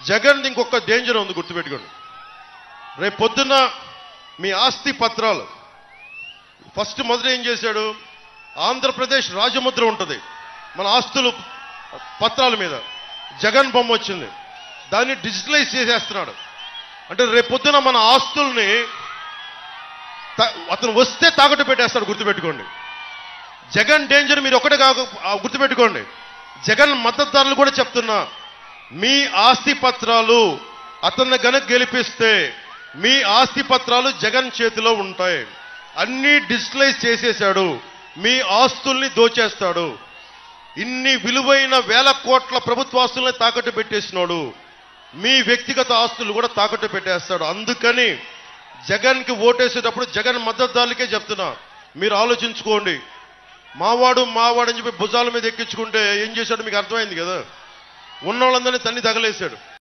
జగన్ ఇంకొక డేంజర్ ఉంది, గుర్తుపెట్టుకోండి. రేపు పొద్దున్న మీ ఆస్తి పత్రాలు ఫస్ట్ మొదట ఏం చేశాడు, ఆంధ్రప్రదేశ్ రాజముద్ర ఉంటుంది మన ఆస్తులు పత్రాల మీద, జగన్ బొమ్మ వచ్చింది, దాన్ని డిజిటలైజ్ చేసేస్తున్నాడు. అంటే రేపు పొద్దున మన ఆస్తుల్ని అతను వస్తే తాకట్టు పెట్టేస్తాడు, గుర్తుపెట్టుకోండి. జగన్ డేంజర్ మీరు ఒకటే గుర్తుపెట్టుకోండి. జగన్ మద్దతుదారులు కూడా చెప్తున్నా, మీ ఆస్తి పత్రాలు అతన్ని గనక గెలిపిస్తే మీ ఆస్తి పత్రాలు జగన్ చేతిలో ఉంటాయి. అన్నీ డిజిటలైజ్ చేసేశాడు, మీ ఆస్తుల్ని దోచేస్తాడు. ఇన్ని విలువైన వేల కోట్ల ప్రభుత్వ ఆస్తుల్ని తాకట్టు పెట్టేసినాడు, మీ వ్యక్తిగత ఆస్తులు కూడా తాకట్టు పెట్టేస్తాడు. అందుకని జగన్కి ఓటేసేటప్పుడు జగన్ మద్దతుదారులకే చెప్తున్నా, మీరు ఆలోచించుకోండి. మావాడు అని చెప్పి భుజాల మీద ఎక్కించుకుంటే ఏం చేశాడు మీకు అర్థమైంది కదా. ఉన్న వాళ్ళందరినీ తన్ని తగలేశాడు.